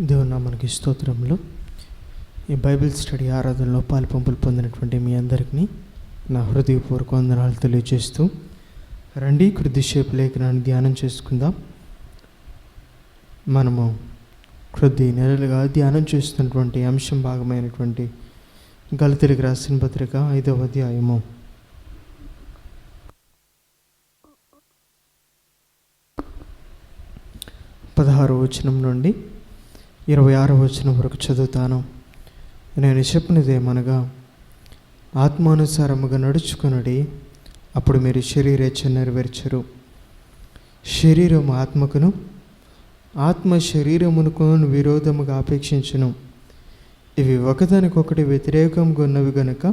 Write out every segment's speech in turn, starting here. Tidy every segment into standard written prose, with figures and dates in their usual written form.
దేవుని నామానికి స్తోత్రములు. ఈ బైబిల్ స్టడీ ఆరాధనలో పాలుపంపులు పొందినటువంటి మీ అందరికీ నా హృదయపూర్వక వందనాలు తెలియజేస్తూ, రండి కొద్దిసేపు లేఖనాన్ని ధ్యానం చేసుకుందాం. మనము కొద్ది నెలలుగా ధ్యానం చేస్తున్నటువంటి అంశం భాగమైనటువంటి గలతీయులకు రాసిన పత్రిక 5వ అధ్యాయము 16వ వచనం నుండి 26వ వచనం వరకు చదువుతాను. నేను చెప్పినదేమనగా, ఆత్మానుసారముగా నడుచుకునుడి, అప్పుడు మీరు శరీరేచ్ఛ నెరవేర్చరు. శరీరము ఆత్మకును, ఆత్మ శరీరమునకు విరోధముగా అపేక్షించును. ఇవి ఒకదానికొకటి వ్యతిరేకంగా ఉన్నవి గనుక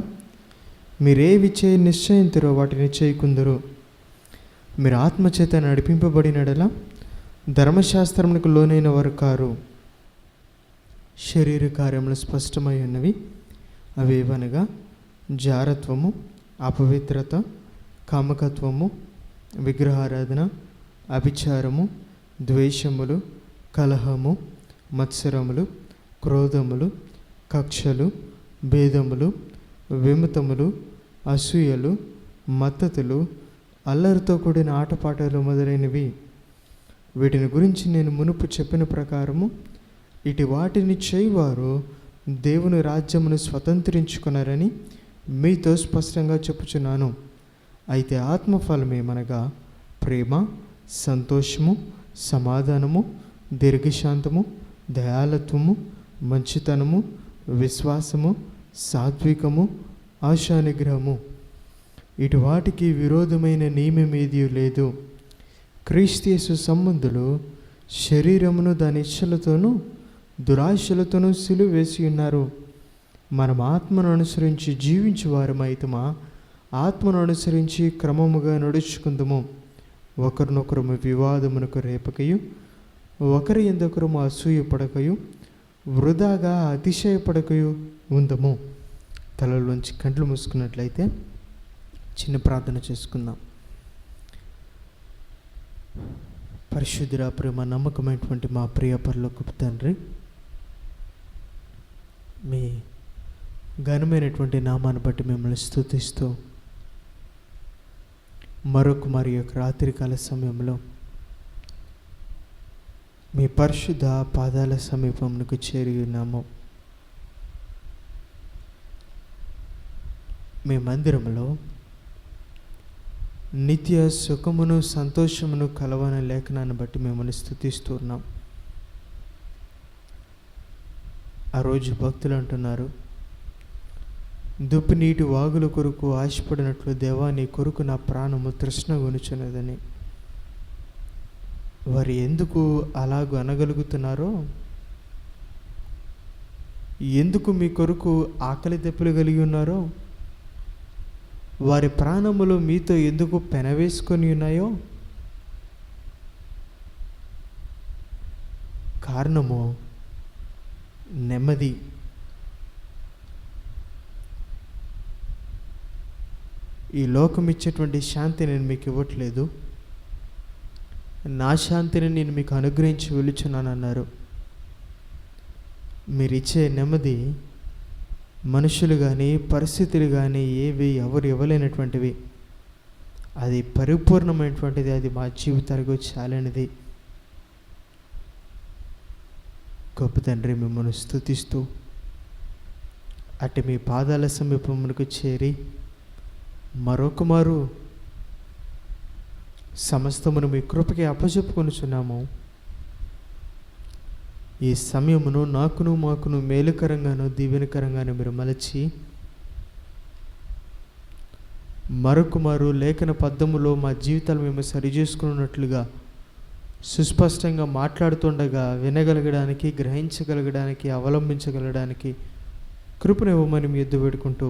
మీరేవి చేయ నిశ్చయింతురో వాటిని చేయకుందరు. మీరు ఆత్మచేత నడిపింపబడినడలా ధర్మశాస్త్రమునకు లోనైన వారు కారు. శరీర కార్యములు స్పష్టమై ఉన్నవి. అవి ఏవనగా జారత్వము, అపవిత్రత, కామకత్వము, విగ్రహారాధన, అభిచారము, ద్వేషములు, కలహము, మత్సరములు, క్రోధములు, కక్షలు, భేదములు, విమతములు, అసూయలు, మత్తతులు, అల్లరితో కూడిన ఆటపాటలు మొదలైనవి. వీటిని గురించి నేను మునుపు చెప్పిన ప్రకారము ఇటు వాటిని చేయువారు దేవుని రాజ్యమును స్వతంత్రించుకున్నారని మీతో స్పష్టంగా చెప్పుచున్నాను. అయితే ఆత్మఫలమేమనగా ప్రేమ, సంతోషము, సమాధానము, దీర్ఘశాంతము, దయాళత్వము, మంచితనము, విశ్వాసము, సాత్వికము, ఆశానిగ్రహము. ఇటు వాటికి విరోధమైన నియమమేదీ లేదు. క్రీస్తు సంబంధులు శరీరమును దాని ఇచ్చలతోనూ దురాశలతోనూ సిలువ వేసి ఉన్నారు. మనం ఆత్మను అనుసరించి జీవించే వారమైతమా ఆత్మను అనుసరించి క్రమముగా నడుచుకుందాము. ఒకరినొకరు వివాదమునకు రేపకయు, ఒకరి ఎందొకరు అసూయపడకయు, వృధాగా అతిశయపడకయు ఉందము. తలలోంచి కంట్లు మూసుకున్నట్లయితే చిన్న ప్రార్థన చేసుకుందాం. పరిశుద్ధుడా, ప్రేమ నమ్మకమైనటువంటి మా ప్రియ పరలోకపు తండ్రి, మీ ఘనమైనటువంటి నామాన్ని బట్టి మిమ్మల్ని స్తుతిస్తూ మరి యొక్క రాత్రికాల సమయంలో మీ పరిశుద్ధ పాదాల సమీపమునకు చేరి ఉన్నాము. మీ మందిరంలో నిత్య సుఖమును సంతోషమును కలవని లేఖనాన్ని బట్టి మిమ్మల్ని స్తుతిస్తున్నాం. ఆ రోజు భక్తులు అంటున్నారు, దుప్పి నీటి వాగుల కొరకు ఆశపడినట్లు దేవా నీ కొరకు నా ప్రాణము తృష్ణ గొనుచున్నదని. వారు ఎందుకు అలాగూ అనగలుగుతున్నారో, ఎందుకు మీ కొరకు ఆకలి దెబ్బలు కలిగి ఉన్నారో, వారి ప్రాణములు మీతో ఎందుకు పెనవేసుకొని ఉన్నాయో కారణము నెమ్మది. ఈ లోకం ఇచ్చేటువంటి శాంతి నేను మీకు ఇవ్వట్లేదు, నా శాంతిని నేను మీకు అనుగ్రహించి వెలుచున్నానన్నారు. మీరిచ్చే నెమ్మది మనుషులు కానీ పరిస్థితులు కానీ ఎవరు ఇవ్వలేనటువంటివి. అది పరిపూర్ణమైనటువంటిది. అది మా జీవితానికి చాలనిది. గొప్ప తండ్రి, మిమ్మల్ని స్తుతిస్తూ అటు మీ పాదాల సమీపమునకు చేరి మరొకమారు సమస్తమును మీ కృపకి అప్పచెప్పుకొనుచున్నాము. ఈ సమయమును నాకును మాకును మేలుకరంగాను దీవెనకరంగాను మీరు మలచి మరొకమారు లేఖన పద్యములో మా జీవితాలు మేము సరిచేసుకున్నట్లుగా సుస్పష్టంగా మాట్లాడుతుండగా వినగలగడానికి, గ్రహించగలగడానికి, అవలంబించగలగడానికి కృపనివ్వమని మీ యుద్ధ వేడుకుంటూ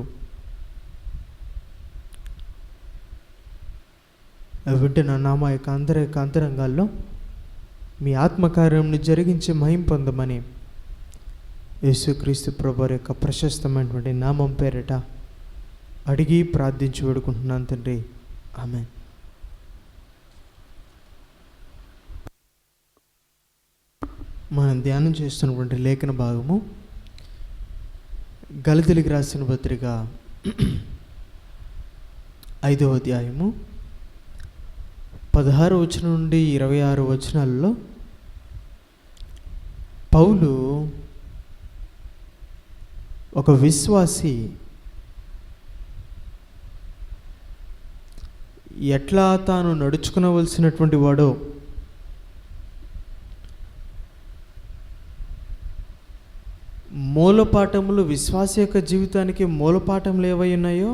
వింటున్న నామ యొక్క అంతరంగాల్లో మీ ఆత్మకార్యంను జరిగించి మహిమ పొందమని యేసుక్రీస్తు ప్రభువారి యొక్క ప్రశస్తమైనటువంటి నామం పేరిట అడిగి ప్రార్థించి వేడుకుంటున్నాను తండ్రి. ఆమేన్. మనం ధ్యానం చేస్తున్నటువంటి లేఖన భాగము గలతీయులకు రాసిన పత్రిక 5వ అధ్యాయము 16వ వచనం నుండి 26 వచనాల్లో పౌలు ఒక విశ్వాసి ఎట్లా తాను నడుచుకునవలసినటువంటి వాడో, మూలపాఠములు, విశ్వాస యొక్క జీవితానికి మూలపాఠములు ఏవై ఉన్నాయో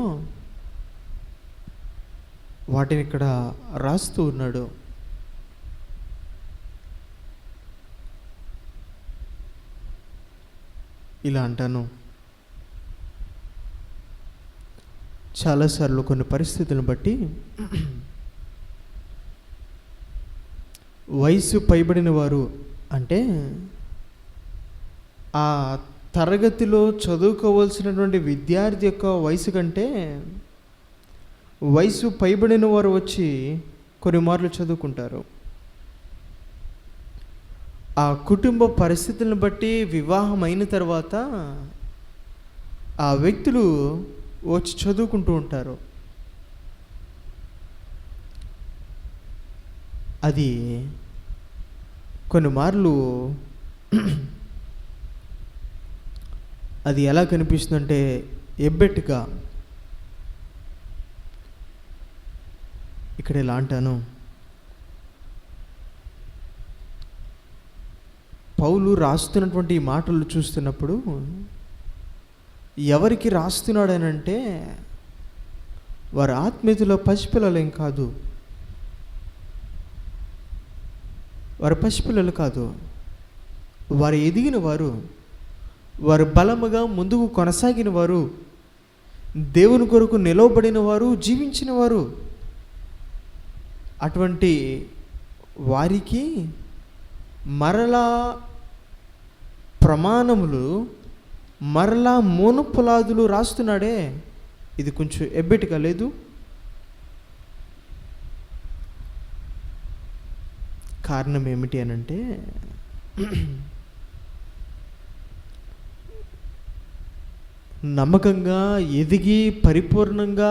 వాటిని ఇక్కడ రాస్తూ ఉన్నాడు. ఇలా అంటాను, చాలాసార్లు కొన్ని పరిస్థితులను బట్టి వయసు పైబడిన వారు అంటే ఆ తరగతిలో చదువుకోవాల్సినటువంటి విద్యార్థి యొక్క వయసు కంటే వయసు పైబడిన వారు వచ్చి కొన్ని మార్లు చదువుకుంటారు. ఆ కుటుంబ పరిస్థితులను బట్టి వివాహం అయిన తర్వాత ఆ వ్యక్తులు వచ్చి చదువుకుంటూ ఉంటారు. అది కొన్ని మార్లు అది ఎలా కనిపిస్తుందంటే ఎబ్బెట్టుగా. ఇక్కడ ఇలా అంటాను, పౌలు రాస్తున్నటువంటి ఈ మాటలు చూస్తున్నప్పుడు ఎవరికి రాస్తున్నాడనంటే వారి ఆత్మీయతలో పసిపిల్లలేం కాదు, వారి పసిపిల్లలు కాదు, వారు ఎదిగిన వారు, వారు బలముగా ముందుకు కొనసాగిన వారు, దేవుని కొరకు నిలవబడిన వారు, జీవించిన వారు. అటువంటి వారికి మరలా ప్రమాణములు, మరలా మూలపులాదులు రాస్తున్నాడే. ఇది కొంచెం ఎబ్బెట్టుగా లేదు? కారణం ఏమిటి అనంటే నమ్మకంగా ఎదిగి పరిపూర్ణంగా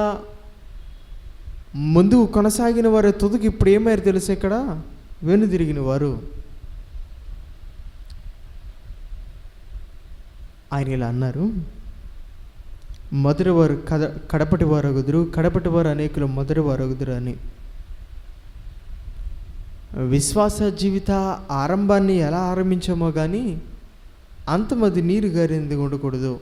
ముందుకు కొనసాగిన వారు తుదకు ఇప్పుడు ఏమైనా తెలుసు, ఇక్కడ వెనుదిరిగిన వారు. ఆయన ఇలా అన్నారు, మొదటి వారు కడపటి వారు అగుదురు, కడపటి వారు అనేకులు మొదటి వారు అగుదురు అని. విశ్వాస జీవిత ఆరంభాన్ని ఎలా ఆరంభించామో కానీ అంతమది నీరు గారింది ఉండకూడదు.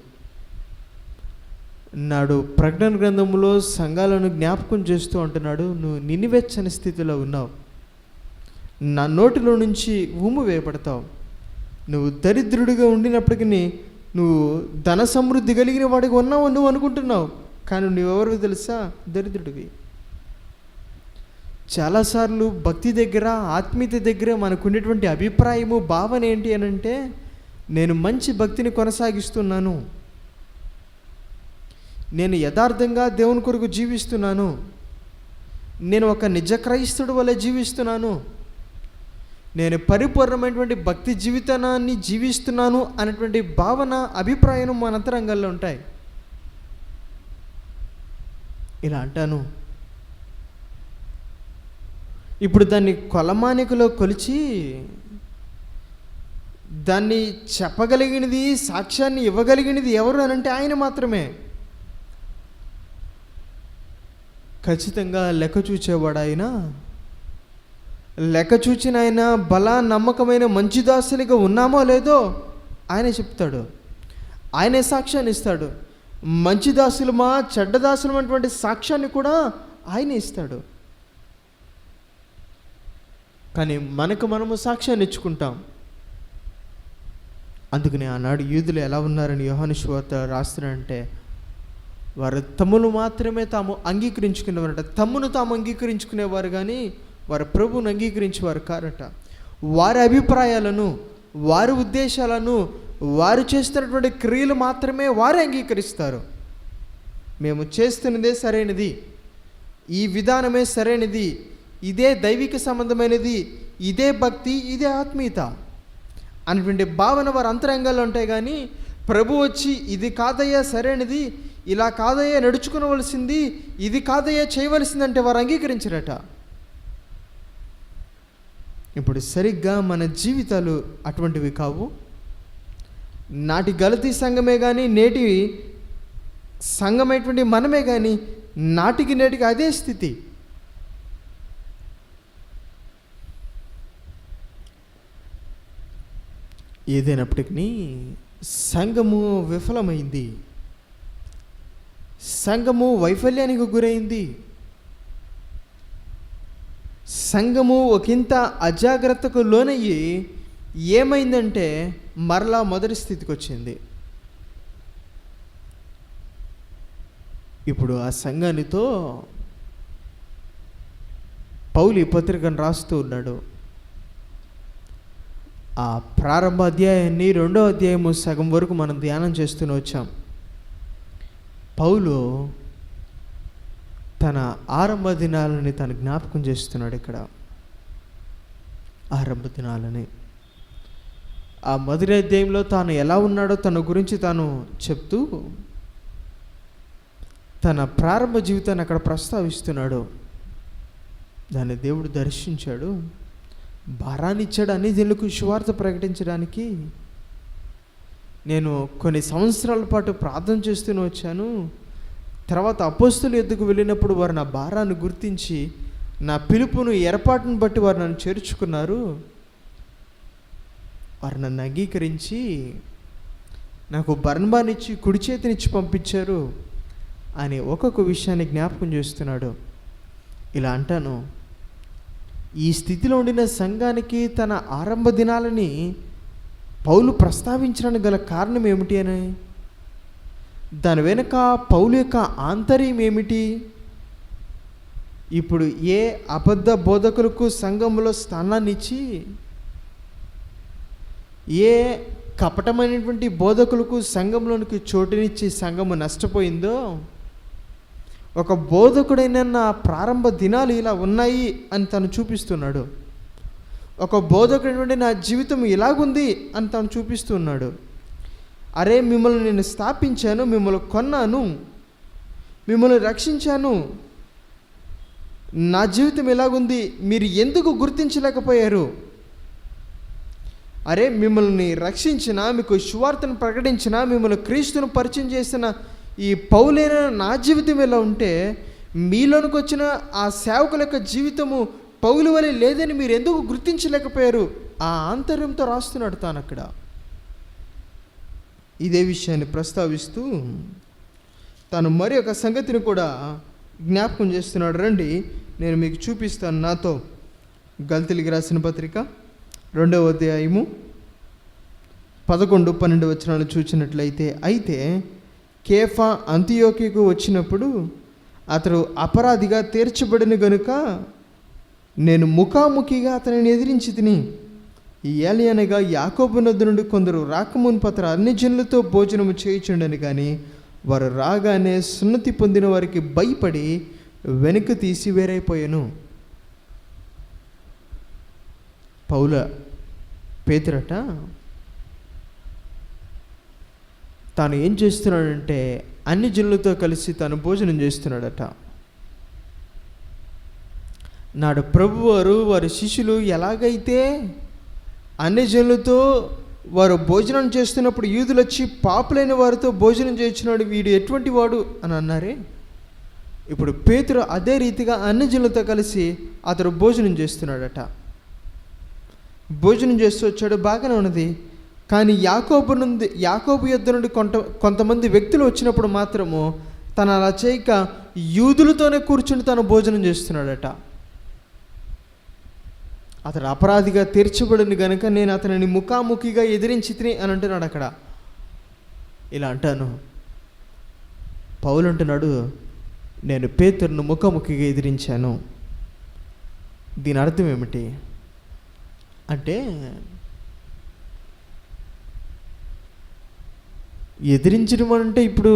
నాడు ప్రకటన గ్రంథంలో సంఘాలను జ్ఞాపకం చేస్తూ అంటున్నాడు, నువ్వు నినివెచ్చని స్థితిలో ఉన్నావు, నా నోటిలో నుంచి ఉమ్ము వేయబడతావు. నువ్వు దరిద్రుడిగా ఉండినప్పటికీ నువ్వు ధన సమృద్ధి కలిగిన వాడికి ఉన్నావు నువ్వు అనుకుంటున్నావు, కానీ నువ్వెవరు తెలుసా? దరిద్రుడివి. చాలాసార్లు భక్తి దగ్గర, ఆత్మీయత దగ్గర మనకున్నటువంటి అభిప్రాయము, భావన ఏంటి అని అంటే, నేను మంచి భక్తిని కొనసాగిస్తున్నాను, నేను యథార్థంగా దేవుని కొరకు జీవిస్తున్నాను, నేను ఒక నిజ క్రైస్తవుడు వలె జీవిస్తున్నాను, నేను పరిపూర్ణమైనటువంటి భక్తి జీవితాన్ని జీవిస్తున్నాను అనేటువంటి భావన, అభిప్రాయం మన అంతరంగాల్లో ఉంటాయి. ఇలా అంటాను, ఇప్పుడు దాన్ని కొలమానికలో కొలిచి దాన్ని చెప్పగలిగినది, సాక్ష్యాన్ని ఇవ్వగలిగినది ఎవరు అనంటే ఆయన మాత్రమే. ఖచ్చితంగా లెక్క చూచేవాడు ఆయన. లెక్క చూచిన ఆయన బల నమ్మకమైన మంచి దాసునిగా ఉన్నామో లేదో ఆయనే చెప్తాడు, ఆయనే సాక్ష్యాన్ని ఇస్తాడు. మంచి దాసులమా చెడ్డ దాసులమా అటువంటి సాక్ష్యాన్ని కూడా ఆయనే ఇస్తాడు. కానీ మనకు మనము సాక్ష్యాన్ని ఇచ్చుకుంటాం. అందుకని ఆనాడు యూదులు ఎలా ఉన్నారని యోహాను సువార్త రాస్తున్నాడంటే, వారు తమ్మును మాత్రమే తాము అంగీకరించుకునేవారట. తమ్మును తాము అంగీకరించుకునేవారు కానీ వారు ప్రభువును అంగీకరించేవారు కారట. వారి అభిప్రాయాలను, వారి ఉద్దేశాలను, వారు చేస్తున్నటువంటి క్రియలు మాత్రమే వారే అంగీకరిస్తారు. మేము చేస్తున్నదే సరైనది, ఈ విధానమే సరైనది, ఇదే దైవిక సంబంధమైనది, ఇదే భక్తి, ఇదే ఆత్మీయత అనేటువంటి భావన వారి అంతరంగాల్లో ఉంటాయి. కానీ ప్రభు వచ్చి ఇది కాదయ్యా సరైనది, ఇలా కాదయ్యా నడుచుకోవలసింది, ఇది కాదయ్యా చేయవలసిందంటే వారు అంగీకరించరట. ఇప్పుడు సరిగ్గా మన జీవితాలు అటువంటివి కావు. నాటి గలతీ సంఘమే కానీ నేటి సంఘమైనటువంటి మనమే కానీ నాటికి నేటికి అదే స్థితి. ఏదైనప్పటికీ సంఘము విఫలమైంది, సంఘము వైఫల్యానికి గురైంది, సంఘము ఒకంత అజాగ్రత్తకు లోనయ్యి ఏమైందంటే మరలా మొదటి స్థితికి వచ్చింది. ఇప్పుడు ఆ సంఘానితో పౌలు ఈ పత్రికను రాస్తూ ఉన్నాడు. ఆ ప్రారంభ అధ్యాయాన్ని 2వ అధ్యాయము సగం వరకు మనం ధ్యానం చేస్తూనే వచ్చాం. పౌలు తన ఆరంభ దినాలని తను జ్ఞాపకం చేస్తున్నాడు. ఇక్కడ ఆరంభ దినాలని ఆ మొదటి అధ్యాయంలో తాను ఎలా ఉన్నాడో తన గురించి తాను చెప్తూ తన ప్రారంభ జీవితాన్ని అక్కడ ప్రస్తావిస్తున్నాడు. దాన్ని దేవుడు దర్శించాడు, భారాన్ని ఇచ్చాడు అన్ని జనులకు సువార్త ప్రకటించడానికి. నేను కొన్ని సంవత్సరాల పాటు ప్రార్థన చేస్తూనే వచ్చాను. తర్వాత అపోస్తుల ఎద్దుకు వెళ్ళినప్పుడు వారు నా భారాన్ని గుర్తించి నా పిలుపును ఏర్పాటును బట్టి వారు నన్ను చేర్చుకున్నారు. వారు నన్ను అంగీకరించి నాకు బర్నబానిచ్చి కుడి చేతినిచ్చి పంపించారు అని ఒక్కొక్క విషయాన్ని జ్ఞాపకం చేస్తున్నాడు. ఇలా అంటాను, ఈ స్థితిలో ఉండిన సంఘానికి తన ఆరంభ దినాలని పౌలు ప్రస్తావించడానికి గల కారణం ఏమిటి అని, దాని వెనుక పౌలు యొక్క ఆంతర్యం ఏమిటి? ఇప్పుడు ఏ అబద్ధ బోధకులకు సంఘంలో స్థానాన్ని ఇచ్చి, ఏ కపటమైనటువంటి బోధకులకు సంఘంలోనికి చోటునిచ్చి సంఘము నష్టపోయిందో, ఒక బోధకుడైన నా ప్రారంభ దినాలు ఇలా ఉన్నాయి అని తను చూపిస్తున్నాడు. ఒక బోధకుడైనటువంటి నా జీవితం ఇలాగుంది అని తను చూపిస్తున్నాడు. అరే, మిమ్మల్ని నేను స్థాపించాను, మిమ్మల్ని కొన్నాను, మిమ్మల్ని రక్షించాను, నా జీవితం ఎలాగుంది, మీరు ఎందుకు గుర్తించలేకపోయారు? అరే, మిమ్మల్ని రక్షించిన, మీకు సువార్తను ప్రకటించిన, మిమ్మల్ని క్రీస్తును పరిచయం చేసిన ఈ పౌలైన నా జీవితం ఎలా ఉంటే మీలోనికి వచ్చిన ఆ సేవకుల యొక్క జీవితము పౌలు వలె లేదని మీరు ఎందుకు గుర్తించలేకపోయారు? ఆ ఆంతర్యంతో రాస్తున్నాడు తాను అక్కడ. ఇదే విషయాన్ని ప్రస్తావిస్తూ తాను మరి ఒక సంగతిని కూడా జ్ఞాపకం చేస్తున్నాడు. రండి, నేను మీకు చూపిస్తాను. నాతో గల్తీయులకు రాసిన పత్రిక 2వ అధ్యాయము 11, 12 వచనాలు చూసినట్లయితే, అయితే కేఫా అంతియోకికు వచ్చినప్పుడు అతడు అపరాధిగా తీర్చబడిన గనుక నేను ముఖాముఖిగా అతనిని ఎదిరించి తిని, ఏలియనగా యాకోబు నద్దు నుండి కొందరు రాకమున్పత్ర అన్ని జనులతో భోజనము చేయుచుండని కానీ వారు రాగానే సున్నతి పొందిన వారికి భయపడి వెనుక తీసి వేరైపోయాను. పేతురట తాను ఏం చేస్తున్నాడంటే అన్ని జనులతో కలిసి తాను భోజనం చేస్తున్నాడట. నాడు ప్రభువారు వారి శిష్యులు ఎలాగైతే అన్ని జనులతో వారు భోజనం చేస్తున్నప్పుడు యూదులు వచ్చి పాపులైన వారితో భోజనం చేస్తున్నాడు, వీడు ఎటువంటి వాడు అని అన్నారే, ఇప్పుడు పేతురు అదే రీతిగా అన్ని జనులతో కలిసి అతడు భోజనం చేస్తున్నాడట. భోజనం చేస్తూ వచ్చాడు, బాగానే ఉన్నది. కానీ యాకోబు యొద్ద నుండి కొంతమంది వ్యక్తులు వచ్చినప్పుడు మాత్రము తను అలా చేయక యూదులతోనే కూర్చుని తను భోజనం చేస్తున్నాడట. అతడు అపరాధిగా తీర్చబడింది కనుక నేను అతనిని ముఖాముఖిగా ఎదిరించి తిని అని అంటున్నాడు అక్కడ. ఇలా అంటాను, పౌలు అంటున్నాడు, నేను పేతురును ముఖాముఖిగా ఎదిరించాను. దీని అర్థం ఏమిటి అంటే, ఎదిరించడం అంటే ఇప్పుడు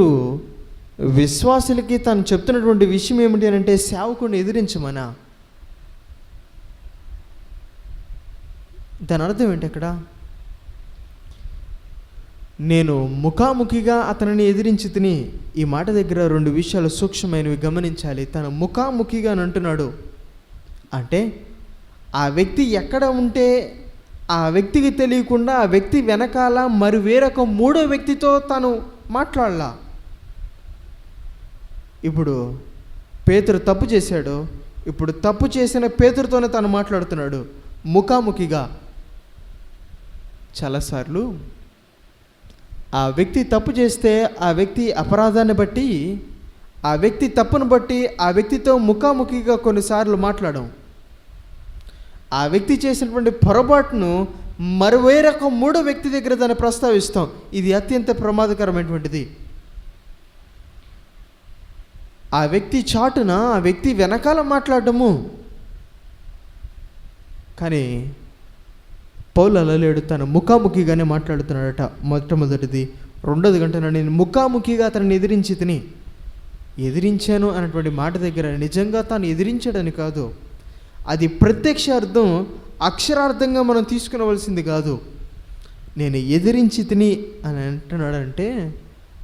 విశ్వాసులకి తను చెప్తున్నటువంటి విషయం ఏమిటి అని అంటే, సేవకుడిని ఎదిరించమనా? దాని అర్థం ఏంటి అక్కడ? నేను ముఖాముఖిగా అతనిని ఎదిరించి తిని. ఈ మాట దగ్గర రెండు విషయాలు సూక్ష్మమైనవి గమనించాలి. తను ముఖాముఖిగా అని అంటున్నాడు అంటే ఆ వ్యక్తి ఎక్కడ ఉంటే ఆ వ్యక్తికి తెలియకుండా ఆ వ్యక్తి వెనకాల మరి వేరొక మూడో వ్యక్తితో తను మాట్లాడలా. ఇప్పుడు పేతురు తప్పు చేశాడు, ఇప్పుడు తప్పు చేసిన పేతురుతోనే తను మాట్లాడుతున్నాడు ముఖాముఖిగా. చాలాసార్లు ఆ వ్యక్తి తప్పు చేస్తే ఆ వ్యక్తి అపరాధాన్ని బట్టి, ఆ వ్యక్తి తప్పును బట్టి ఆ వ్యక్తితో ముఖాముఖిగా కొన్నిసార్లు మాట్లాడడం, ఆ వ్యక్తి చేసినటువంటి పొరపాటును వేరొక మూడో వ్యక్తి దగ్గర దాన్ని ప్రస్తావిస్తాం. ఇది అత్యంత ప్రమాదకరమైనటువంటిది. ఆ వ్యక్తి చాటున ఆ వ్యక్తి వెనకాల మాట్లాడటము. కానీ పౌలు అలా లేడు, తను ముఖాముఖిగానే మాట్లాడుతున్నాడట. మొట్టమొదటిది. రెండోది గంటన నేను ముఖాముఖిగా అతన్ని ఎదిరించాను అన్నటువంటి మాట దగ్గర నిజంగా తాను ఎదిరించాడని కాదు, అది ప్రత్యక్ష అర్థం, అక్షరార్థంగా మనం తీసుకునవలసింది కాదు. నేను ఎదిరించి తిని అని అంటున్నాడంటే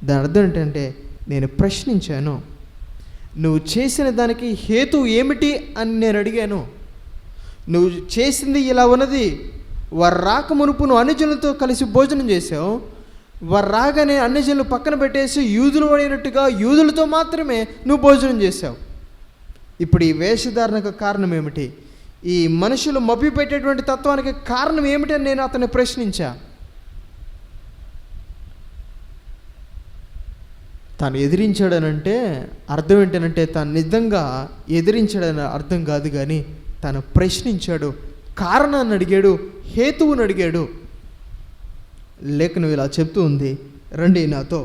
దాని అర్థం ఏంటంటే నేను ప్రశ్నించాను, నువ్వు చేసిన దానికి హేతు ఏమిటి అని నేను అడిగాను. నువ్వు చేసింది ఇలా ఉన్నది, వారు రాక మునుపు నువ్వు అన్యజనులతో కలిసి భోజనం చేసావు, వారు రాగానే అన్యజనులు పక్కన పెట్టేసి యూదులు పడినట్టుగా యూదులతో మాత్రమే నువ్వు భోజనం చేసావు. ఇప్పుడు ఈ వేషధారణకు కారణం ఏమిటి? ఈ మనుషులు మభ్య పెట్టేటువంటి తత్వానికి కారణం ఏమిటని నేను అతన్ని ప్రశ్నించా. తాను ఎదిరించాడనంటే అర్థం ఏంటంటే తాను నిజంగా ఎదిరించాడని అర్థం కాదు, కానీ తాను ప్రశ్నించాడు, కారణాన్ని అడిగాడు, హేతువుని అడిగాడు. లేఖనం ఇలా చెప్తూ ఉంది. రండి నాతో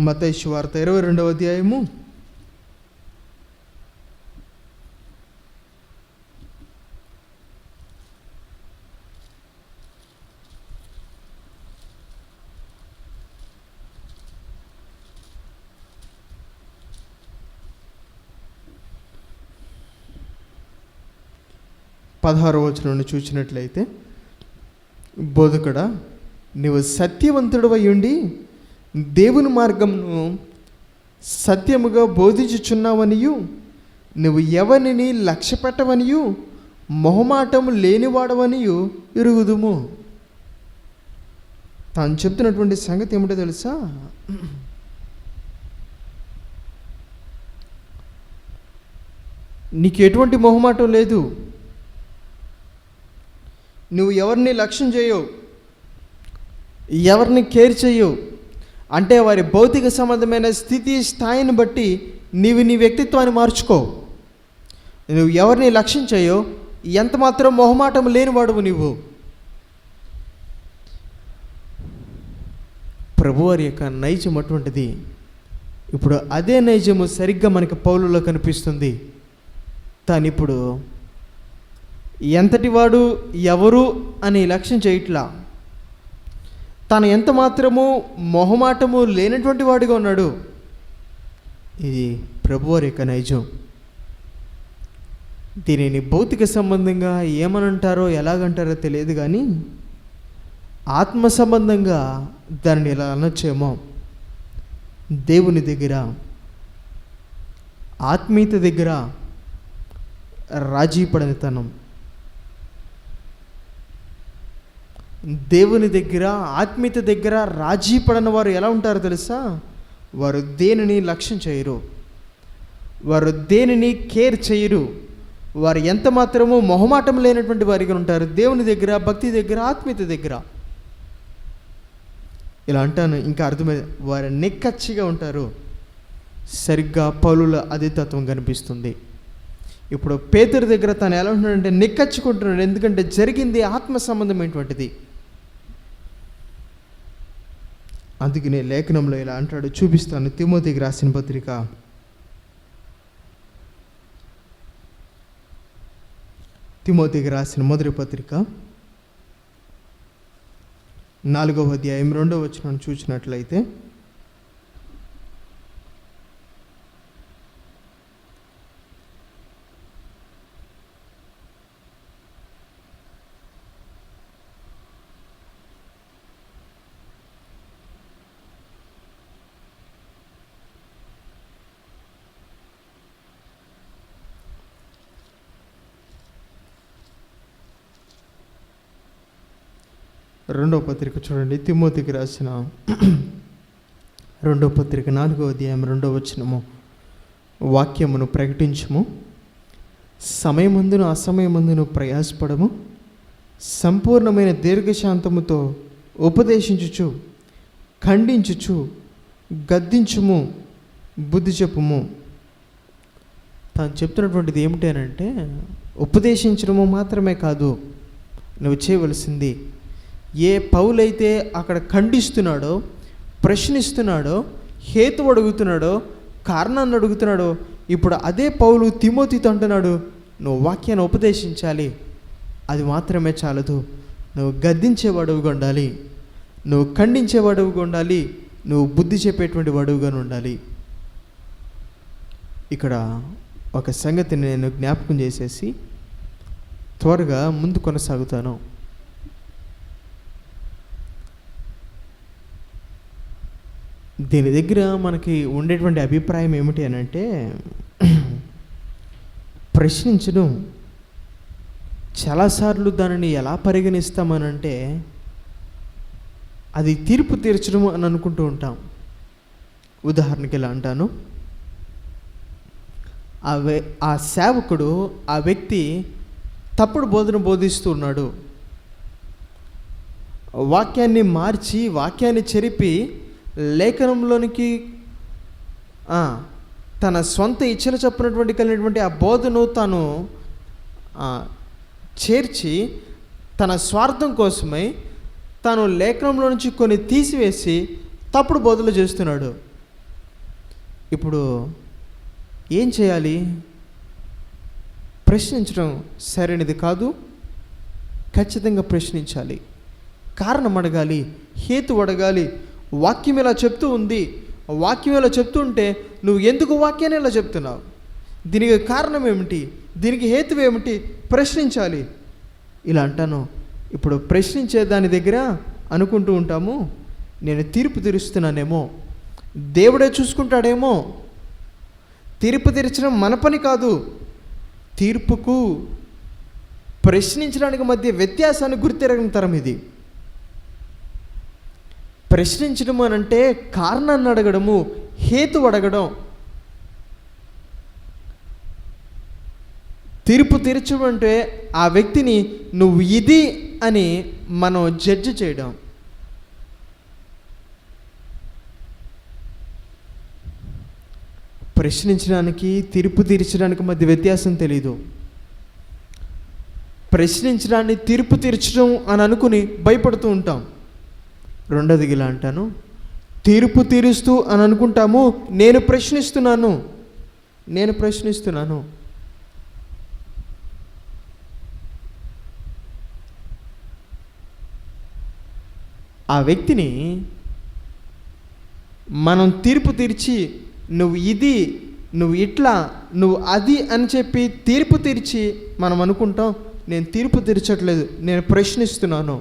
మత్తయి సువార్త 22వ అధ్యాయము 16వ వచనం చూసినట్లయితే, బోధకుడా నీవు సత్యవంతుడవై ఉండి దేవుని మార్గమును సత్యముగా బోధించుచున్నావనియు, నువ్వు ఎవరిని లక్ష్య పెట్టవనియు మొహమాటము లేనివాడవనియు ఎరుగుదుము. తాను చెప్తున్నటువంటి సంగతి ఏమిటో తెలుసా? నీకు ఎటువంటి మొహమాటం లేదు, నువ్వు ఎవరిని లక్ష్యం చేయవు, ఎవరిని కేర్ చేయవు. అంటే వారి భౌతిక సంబంధమైన స్థితి స్థాయిని బట్టి నీవు నీ వ్యక్తిత్వాన్ని మార్చుకో. నువ్వు ఎవరిని లక్ష్యం చేయో, ఎంత మాత్రం మొహమాటం లేనివాడువు నీవు. ప్రభువారి యొక్క నైజం అటువంటిది. ఇప్పుడు అదే నైజము సరిగ్గా మనకి పౌలులో కనిపిస్తుంది. తాను ఇప్పుడు ఎంతటి వాడు ఎవరు అని లక్ష్యం చేయట్లా, తను ఎంత మాత్రము మొహమాటము లేనటువంటి వాడిగా ఉన్నాడు. ఇది ప్రభువారి యొక్క నైజం. దీనిని భౌతిక సంబంధంగా ఏమనంటారో ఎలాగంటారో తెలియదు, కానీ ఆత్మ సంబంధంగా దానిని ఎలా అనొచ్చేమో. దేవుని దగ్గర, ఆత్మీయత దగ్గర రాజీ పడనితనం. దేవుని దగ్గర, ఆత్మీయత దగ్గర రాజీ పడని వారు ఎలా ఉంటారో తెలుసా? వారు దేనిని లక్ష్యం చేయరు, వారు దేనిని కేర్ చేయరు, వారు ఎంత మాత్రమూ మొహమాటం లేనటువంటి వారిగా ఉంటారు. దేవుని దగ్గర, భక్తి దగ్గర, ఆత్మీయత దగ్గర. ఇలా అంటాను ఇంకా అర్థమై, వారు నిక్కచ్చిగా ఉంటారు. సరిగ్గా పౌలుల అదే తత్వం కనిపిస్తుంది. ఇప్పుడు పేతురు దగ్గర తను ఎలా ఉంటున్నాడంటే నిక్కచ్చుకుంటున్నాడు. ఎందుకంటే జరిగింది ఆత్మ సంబంధమైనటువంటిది. అందుకనే లేఖనంలో ఇలా అంటాడు, చూపిస్తాను. తిమోతికి రాసిన పత్రిక 4వ అధ్యాయం 2వ వచనం చూసినట్లయితే, రెండవ పత్రిక చూడండి, తిమోతికి రాసిన రెండవ పత్రిక 4వ అధ్యాయం 2వ వచనము. వాక్యమును ప్రకటించుము, సమయమందును అసమయమందును ప్రయాసపడము, సంపూర్ణమైన దీర్ఘశాంతముతో ఉపదేశించుచు, ఖండించుచు, గద్దించుము, బుద్ధి చెప్పుము. తాను చెప్తున్నటువంటిది ఏమిటి అని అంటే, ఉపదేశించడము మాత్రమే కాదు నువ్వు చేయవలసింది. ఏ పౌలైతే అక్కడ ఖండిస్తున్నాడో, ప్రశ్నిస్తున్నాడో, హేతు అడుగుతున్నాడో, కారణాన్ని అడుగుతున్నాడో, ఇప్పుడు అదే పౌలు తిమోతితో అంటున్నాడు, నువ్వు వాక్యాన్ని ఉపదేశించాలి. అది మాత్రమే చాలదు, నువ్వు గద్దించేవాడుగా ఉండాలి, నువ్వు ఖండించేవాడుగా ఉండాలి, నువ్వు బుద్ధి చెప్పేటువంటి వాడుగా ఉండాలి. ఇక్కడ ఒక సంగతిని నేను జ్ఞాపకం చేసేసి త్వరగా ముందు కొనసాగుతాను. దీని దగ్గర మనకి ఉండేటువంటి అభిప్రాయం ఏమిటి అని అంటే, ప్రశ్నించడం చాలాసార్లు దానిని ఎలా పరిగణిస్తామనంటే, అది తీర్పు తీర్చడం అని అనుకుంటూ ఉంటాం. ఉదాహరణకి ఇలా అంటాను, ఆ సేవకుడు, ఆ వ్యక్తి తప్పుడు బోధన బోధిస్తూ ఉన్నాడు, వాక్యాన్ని మార్చి, వాక్యాన్ని చెరిపి లేఖనంలోనికి తన సొంత ఇచ్చలు చెప్పినటువంటి కలిగినటువంటి ఆ బోధను తాను చేర్చి తన స్వార్థం కోసమై తాను లేఖనంలో నుంచి కొన్ని తీసివేసి తప్పుడు బోధలు చేస్తున్నాడు. ఇప్పుడు ఏం చేయాలి? ప్రశ్నించడం సరైనది కాదు. ఖచ్చితంగా ప్రశ్నించాలి, కారణం అడగాలి, హేతు అడగాలి. వాక్యం ఇలా చెప్తూ ఉంది, వాక్యం ఇలా చెప్తూ ఉంటే నువ్వు ఎందుకు వాక్యాన్ని ఇలా చెప్తున్నావు, దీనికి కారణం ఏమిటి, దీనికి హేతు ఏమిటి, ప్రశ్నించాలి. ఇలా అంటాను. ఇప్పుడు ప్రశ్నించే దాని దగ్గర అనుకుంటూ ఉంటాము, నేను తీర్పు తీరుస్తున్నానేమో, దేవుడే చూసుకుంటాడేమో. తీర్పు తీర్చడం మన పని కాదు. తీర్పుకు ప్రశ్నించడానికి మధ్య వ్యత్యాసాన్ని గుర్తెరగని తరం ఇది. ప్రశ్నించడం అని అంటే కారణాన్ని అడగడము, హేతు అడగడం. తీర్పు తీర్చడం అంటే ఆ వ్యక్తిని నువ్వు ఇది అని మనం జడ్జి చేయడం. ప్రశ్నించడానికి, తీర్పు తీర్చడానికి మధ్య వ్యత్యాసం తెలీదు. ప్రశ్నించడాన్ని తీర్పు తీర్చడం అని అనుకుని భయపడుతూ ఉంటాం. రెండోది ఇలా అంటాను, తీర్పు తీరుస్తూ అని అనుకుంటాము, నేను ప్రశ్నిస్తున్నాను. ఆ వ్యక్తిని మనం తీర్పు తీర్చి నువ్వు ఇది, నువ్వు ఇట్లా, నువ్వు అది అని చెప్పి తీర్పు తీర్చి మనం అనుకుంటాం, నేను తీర్పు తీర్చట్లేదు, నేను ప్రశ్నిస్తున్నాను.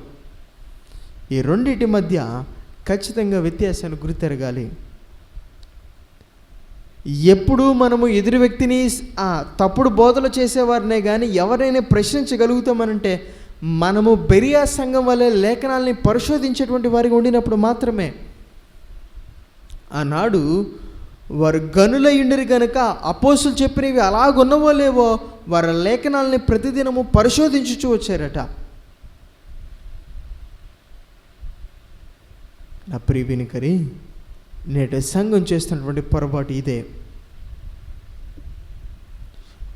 ఈ రెండింటి మధ్య ఖచ్చితంగా వ్యత్యాసాన్ని గుర్తెరగాలి. ఎప్పుడు మనము ఎదురు వ్యక్తిని తప్పుడు బోధలు చేసేవారినే కానీ ఎవరైనా ప్రశ్నించగలుగుతామనంటే మనము బెరియా సంఘం వల్లే లేఖనాల్ని పరిశోధించేటువంటి వారికి ఉండినప్పుడు మాత్రమే. ఆనాడు వారు గనులై ఉండిరి కనుక అపోస్తులు చెప్పినవి అలాగున్నవో లేవో వారి లేఖనాల్ని ప్రతిదినము పరిశోధించుచూ వచ్చారట. నా ప్రియ వినికరి, నేటి సంఘం చేస్తున్నటువంటి పొరపాటు ఇదే.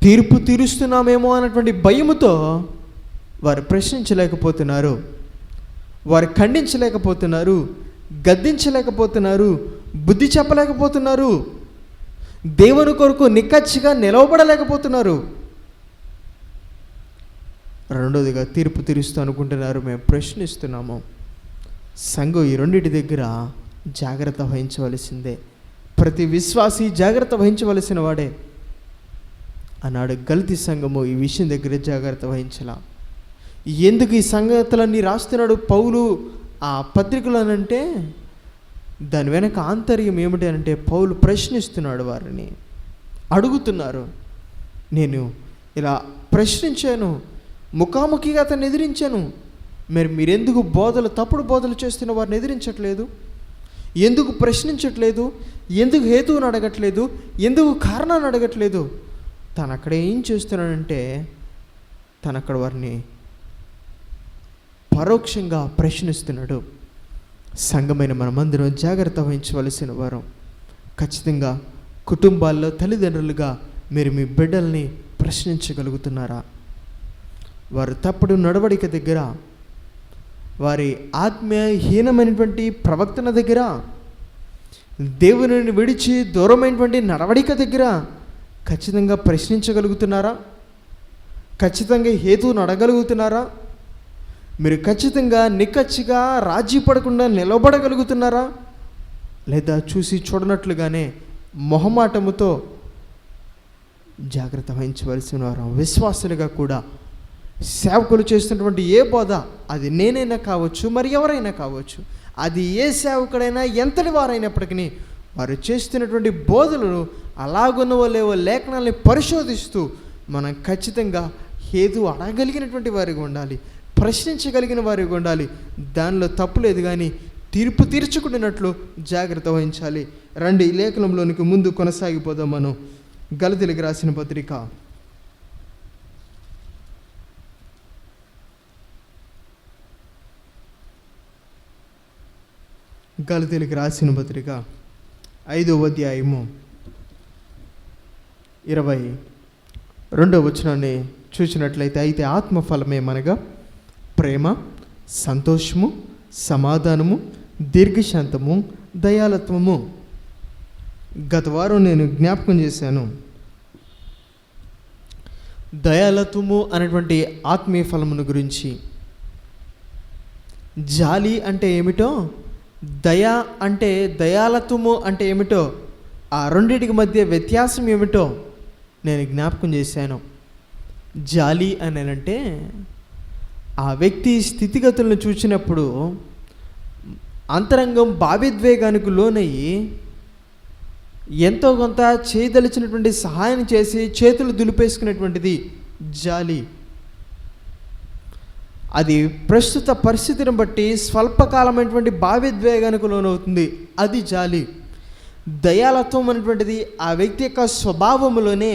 తీర్పు తీరుస్తున్నామేమో అన్నటువంటి భయముతో వారు ప్రశ్నించలేకపోతున్నారు, వారు ఖండించలేకపోతున్నారు, గద్దించలేకపోతున్నారు, బుద్ధి చెప్పలేకపోతున్నారు, దేవుని కొరకు నిక్కచ్చిగా నిలవబడలేకపోతున్నారు. రెండోదిగా తీర్పు తీరుస్తూ అనుకుంటున్నారు, మేము ప్రశ్నిస్తున్నాము. సంఘం ఈ రెండింటి దగ్గర జాగ్రత్త వహించవలసిందే. ప్రతి విశ్వాసి జాగ్రత్త వహించవలసిన వాడే. ఆనాడు గల్తీ సంఘము ఈ విషయం దగ్గర జాగ్రత్త వహించలా. ఎందుకు ఈ సంగతులన్నీ రాస్తున్నాడు పౌలు ఆ పత్రికలోనంటే దాని వెనక ఆంతర్యం ఏమిటి అంటే, పౌలు ప్రశ్నిస్తున్నాడు, వారిని అడుగుతున్నారు. నేను ఇలా ప్రశ్నించాను, ముఖాముఖిగా అతన్ని ఎదిరించాను, మీరెందుకు తప్పుడు బోధలు చేస్తున్న వారిని ఎదిరించట్లేదు? ఎందుకు ప్రశ్నించట్లేదు? ఎందుకు హేతువుని అడగట్లేదు? ఎందుకు కారణాన్ని అడగట్లేదు? తను అక్కడ ఏం చేస్తున్నాడంటే తను అక్కడ వారిని పరోక్షంగా ప్రశ్నిస్తున్నాడు. సంఘమైన మనమందరం జాగ్రత్త వహించవలసిన వారం. ఖచ్చితంగా కుటుంబాల్లో తల్లిదండ్రులుగా మీరు మీ బిడ్డల్ని ప్రశ్నించగలుగుతున్నారా? వారు తప్పుడు నడవడిక దగ్గర, వారి ఆత్మీయహీనమైనటువంటి ప్రవర్తన దగ్గర, దేవునిని విడిచి దూరమైనటువంటి నడవడిక దగ్గర ఖచ్చితంగా ప్రశ్నించగలుగుతున్నారా? ఖచ్చితంగా హేతువును అడగలుగుతున్నారా? మీరు ఖచ్చితంగా నిక్కచ్చిగా రాజీ పడకుండా నిలబడగలుగుతున్నారా? లేదా చూసి చూడనట్లుగానే మొహమాటముతో జాగ్రత్త వహించవలసిన వారు. విశ్వాసులుగా కూడా సేవకులు చేస్తున్నటువంటి ఏ బోధ, అది నేనైనా కావచ్చు, మరి ఎవరైనా కావచ్చు, అది ఏ సేవకుడైనా ఎంతటి వారైనప్పటికీ వారు చేస్తున్నటువంటి బోధలను అలాగున్నవో లేవో లేఖనాల్ని పరిశోధిస్తూ మనం ఖచ్చితంగా హేతు అడగలిగినటువంటి వారిగా ఉండాలి, ప్రశ్నించగలిగిన వారిగా ఉండాలి. దానిలో తప్పు లేదు, కానీ తీర్పు తీర్చుకున్నట్లు జాగ్రత్త వహించాలి. రండి, ఈ లేఖనంలోనికి ముందు కొనసాగిపోదాం. మనం గలతీయులకు రాసిన పత్రిక గలతీయులకు రాసిన పత్రిక 5వ అధ్యాయము 22వ వచనాన్ని చూసినట్లయితే, అయితే ఆత్మఫలమేమనగా ప్రేమ, సంతోషము, సమాధానము, దీర్ఘశాంతము, దయాలత్వము. గత వారం నేను జ్ఞాపకం చేశాను. దయాలత్వము అనేటువంటి ఆత్మీయ ఫలమును గురించి. జాలి అంటే ఏమిటో, దయ అంటే, దయాలత్వము అంటే ఏమిటో, ఆ రెండింటికి మధ్య వ్యత్యాసం ఏమిటో నేను జ్ఞాపకం చేశాను. జాలి అని అంటే ఆ వ్యక్తి స్థితిగతులను చూసినప్పుడు అంతరంగం భావోద్వేగానికి లోనయ్యి ఎంతో కొంత చేయదలిచినటువంటి సహాయం చేసి చేతులు దులిపేసుకునేటువంటిది జాలి. అది ప్రస్తుత పరిస్థితిని బట్టి స్వల్పకాలమైనటువంటి భావోద్వేగానికి లోనవుతుంది, అది జాలి. దయాలత్వం అనేటువంటిది ఆ వ్యక్తి యొక్క స్వభావంలోనే,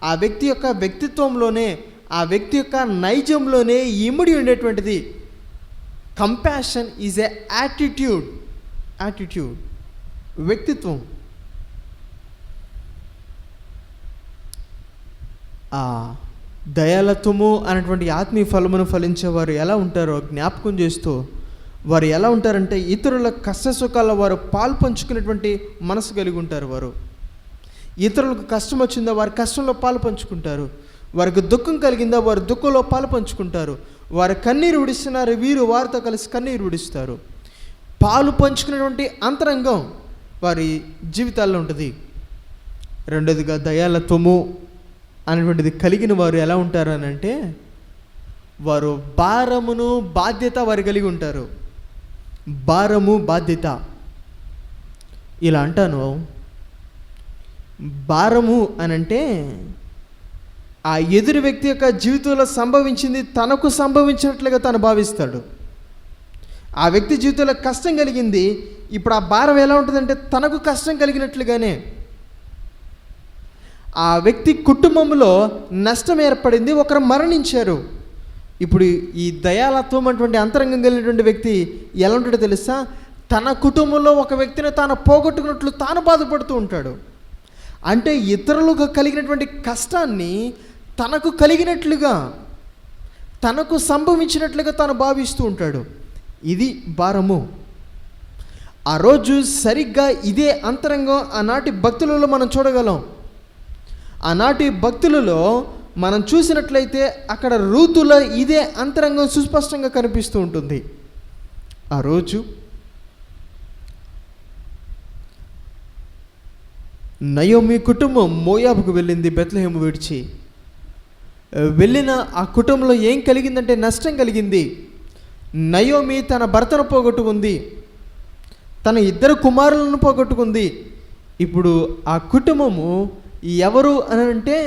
ఆ వ్యక్తి యొక్క వ్యక్తిత్వంలోనే, ఆ వ్యక్తి యొక్క నైజంలోనే ఇమిడి ఉండేటువంటిది. కంపాషన్ ఈజ్ ఏ యాటిట్యూడ్, వ్యక్తిత్వం. ఆ దయాలత్వము అనేటువంటి ఆత్మీయ ఫలమును ఫలించేవారు ఎలా ఉంటారో జ్ఞాపకం చేస్తూ, వారు ఎలా ఉంటారంటే ఇతరుల కష్ట సుఖాల్లో వారు పాలు పంచుకునేటువంటి మనసు కలిగి ఉంటారు. వారు ఇతరులకు కష్టం వచ్చిందా వారి కష్టంలో పాలు పంచుకుంటారు, వారికి దుఃఖం కలిగిందా వారి దుఃఖంలో పాలు పంచుకుంటారు, వారి కన్నీరు విడిస్తున్నారు, వీరు వారితో కలిసి కన్నీరు విడుస్తారు. పాలు పంచుకునేటువంటి అంతరంగం వారి జీవితాల్లో ఉంటుంది. రెండోదిగా దయాలత్వము అనేటువంటిది కలిగిన వారు ఎలా ఉంటారు అని అంటే, వారు భారమును బాధ్యత వారు కలిగి ఉంటారు. భారము, బాధ్యత. ఇలా అంటాను, భారము అని అంటే ఆ ఎదురు వ్యక్తి యొక్క జీవితంలో సంభవించింది తనకు సంభవించినట్లుగా తను భావిస్తాడు. ఆ వ్యక్తి జీవితంలో కష్టం కలిగింది, ఇప్పుడు ఆ భారం ఎలా ఉంటుందంటే తనకు కష్టం కలిగినట్లుగానే. ఆ వ్యక్తి కుటుంబంలో నష్టం ఏర్పడింది, ఒకరు మరణించారు. ఇప్పుడు ఈ దయాలత్వం అటువంటి అంతరంగం కలిగినటువంటి వ్యక్తి ఎలా ఉంటాడో తెలుసా? తన కుటుంబంలో ఒక వ్యక్తిని తాను పోగొట్టుకున్నట్లు తాను బాధపడుతూ ఉంటాడు. అంటే ఇతరులకు కలిగినటువంటి కష్టాన్ని తనకు కలిగినట్లుగా, తనకు సంభవించినట్లుగా తాను భావిస్తూ ఉంటాడు. ఇది భారము. ఆ రోజు సరిగ్గా ఇదే అంతరంగం ఆనాటి భక్తులలో మనం చూడగలం. ఆనాటి భక్తులలో మనం చూసినట్లయితే అక్కడ రూతులో ఇదే అంతరంగం సుస్పష్టంగా కనిపిస్తూ ఉంటుంది. ఆ రోజు నయోమి కుటుంబం మోయాబుకు వెళ్ళింది, బెత్లెహేము విడిచి వెళ్ళిన ఆ కుటుంబంలో ఏం కలిగిందంటే నష్టం కలిగింది. నయోమి తన భర్తను పోగొట్టుకుంది, తన 2 కుమారులను పోగొట్టుకుంది. ఇప్పుడు ఆ కుటుంబము ఎవరు అని అంటే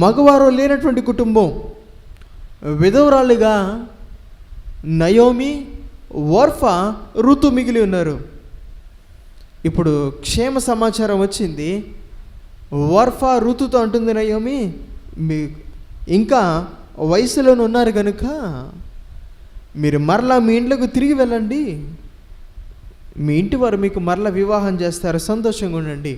మగవారు లేనటువంటి కుటుంబం, విధవరాలుగా నయోమి, ఓర్ఫా, ఋతు మిగిలి ఉన్నారు. ఇప్పుడు క్షేమ సమాచారం వచ్చింది. ఓర్ఫా ఋతుతో అంటుంది నయోమి, మీ ఇంకా వయసులోనే ఉన్నారు కనుక మీరు మరలా మీ ఇంట్లోకి తిరిగి వెళ్ళండి, మీ ఇంటి వారు మీకు మరలా వివాహం చేస్తారు, సంతోషంగా ఉండండి.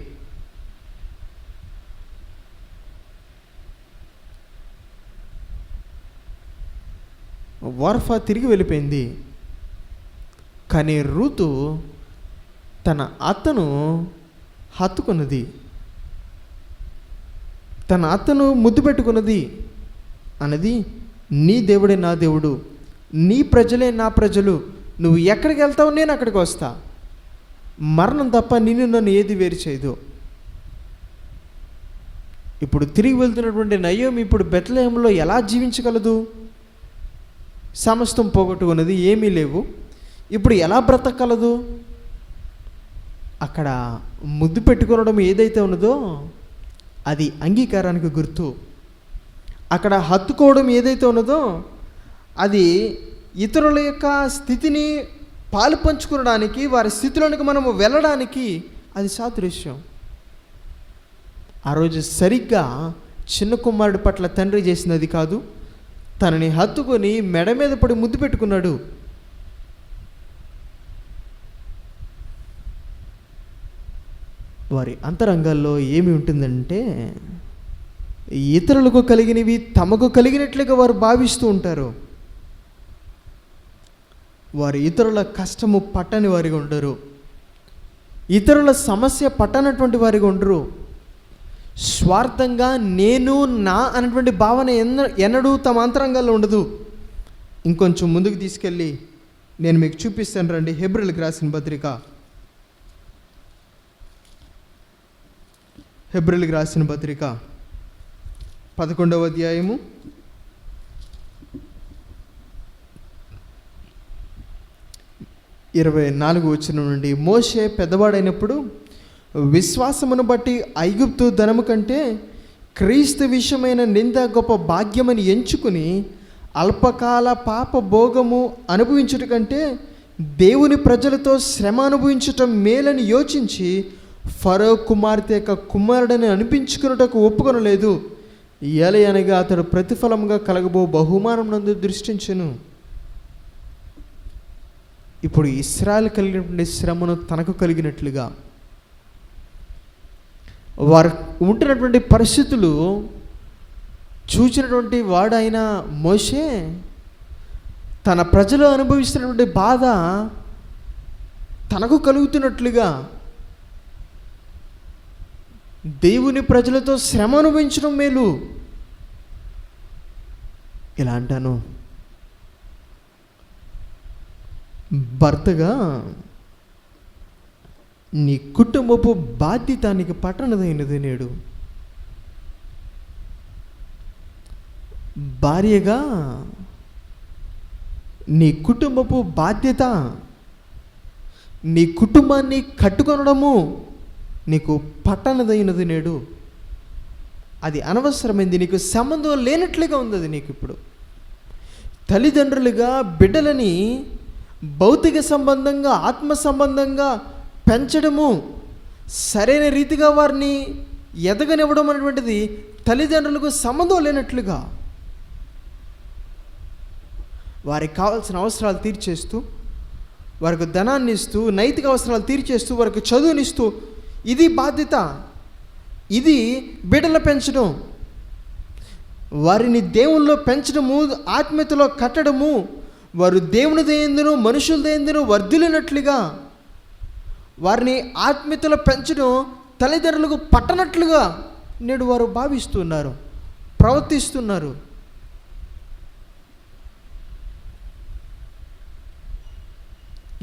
ఓర్ఫా తిరిగి వెళ్ళిపోయింది. కానీ ఋతు తన అత్తను హత్తుకున్నది, తన అత్తను ముద్దు పెట్టుకున్నది. అన్నది, నీ దేవుడే నా దేవుడు, నీ ప్రజలే నా ప్రజలు, నువ్వు ఎక్కడికి వెళ్తావు నేను అక్కడికి వస్తా, మరణం తప్ప నిన్ను నన్ను ఏది వేరు చేయదు. ఇప్పుడు తిరిగి వెళ్తున్నటువంటి నయోమి ఇప్పుడు బెత్లెహేములో ఎలా జీవించగలదు? సమస్తం పోగొట్టుకున్నది, ఏమీ లేవు. ఇప్పుడు ఎలా బ్రతకగలదు? అక్కడ ముద్దు పెట్టుకోవడం ఏదైతే ఉన్నదో అది అంగీకారానికి గుర్తు. అక్కడ హత్తుకోవడం ఏదైతే ఉన్నదో అది ఇతరుల యొక్క స్థితిని పాలు పంచుకోవడానికి, వారి స్థితిలోనికి మనము వెళ్ళడానికి అది సాదృశ్యం. ఆ రోజు సరిగ్గా చిన్న కుమారుడి పట్ల తండ్రి చేసినది కాదు, తనని హత్తుకొని మెడ మీద పడి ముద్దు పెట్టుకున్నాడు. వారి అంతరంగాల్లో ఏమి ఉంటుందంటే, ఇతరులకు కలిగినవి తమకు కలిగినట్లుగా వారు భావిస్తూ ఉంటారు. వారు ఇతరుల కష్టము పట్టని వారిగా ఉండరు, ఇతరుల సమస్య పట్టనటువంటి వారిగా ఉండరు. స్వార్థంగా నేను నా అనేటువంటి భావన ఎన్నడూ తమ అంతరంగాల్లో ఉండదు. ఇంకొంచెం ముందుకు తీసుకెళ్ళి నేను మీకు చూపిస్తాను రండి. హెబ్రీయులకు రాసిన పత్రిక, హెబ్రీయులకు రాసిన పత్రిక 11వ అధ్యాయము 24వ వచనం నుండి, మోషే పెద్దవాడైనప్పుడు విశ్వాసమును బట్టి ఐగుప్తు ధనము కంటే క్రీస్తు విషయమైన నింద గొప్ప భాగ్యమని ఎంచుకుని అల్పకాల పాప భోగము అనుభవించుట కంటే దేవుని ప్రజలతో శ్రమ అనుభవించటం మేలని యోచించి ఫరో కుమార్తె యొక్క కుమారుడని అనిపించుకున్నటకు ఒప్పుకొనలేదు. ఏలయనగా అతడు ప్రతిఫలంగా కలగబో బహుమానం నందు దృష్టించెను. ఇప్పుడు ఇశ్రాయేలు కలిగినటువంటి శ్రమను తనకు కలిగినట్లుగా వారు ఉంటున్నటువంటి పరిస్థితులు చూసినటువంటి వాడైన మోషే తన ప్రజలు అనుభవిస్తున్నటువంటి బాధ తనకు కలుగుతున్నట్లుగా దేవుని ప్రజలతో శ్రమ అనుభవించడం మేలు. ఇలా అంటాను, భర్తగా నీ కుటుంబపు బాధ్యత నీకు పట్టనదైనది నేడు. భార్యగా నీ కుటుంబపు బాధ్యత, నీ కుటుంబాన్ని కట్టుకొనడము నీకు పట్టనదైనది నేడు. అది అనవసరమైంది, నీకు సంబంధం లేనట్లుగా ఉంది. అది నీకు ఇప్పుడు తల్లిదండ్రులుగా బిడ్డలని భౌతిక సంబంధంగా, ఆత్మ సంబంధంగా పెంచడము, సరైన రీతిగా వారిని ఎదగనివ్వడం అనేటువంటిది తల్లిదండ్రులకు సంబంధం లేనట్లుగా వారికి కావాల్సిన అవసరాలు తీర్చేస్తూ, వారికి ధనాన్ని ఇస్తూ, నైతిక అవసరాలు తీర్చేస్తూ, వారికి చదువునిస్తూ, ఇది బాధ్యత, ఇది బిడ్డలు పెంచడం. వారిని దేవుల్లో పెంచడము, ఆత్మీయతలో కట్టడము, వారు దేవుని దయందును మనుషుల దయందును వర్ధిల్లినట్లుగా వారిని ఆత్మీయతలో పెంచడం తల్లిదండ్రులకు పట్టనట్లుగా నేడు వారు భావిస్తున్నారు, ప్రవర్తిస్తున్నారు.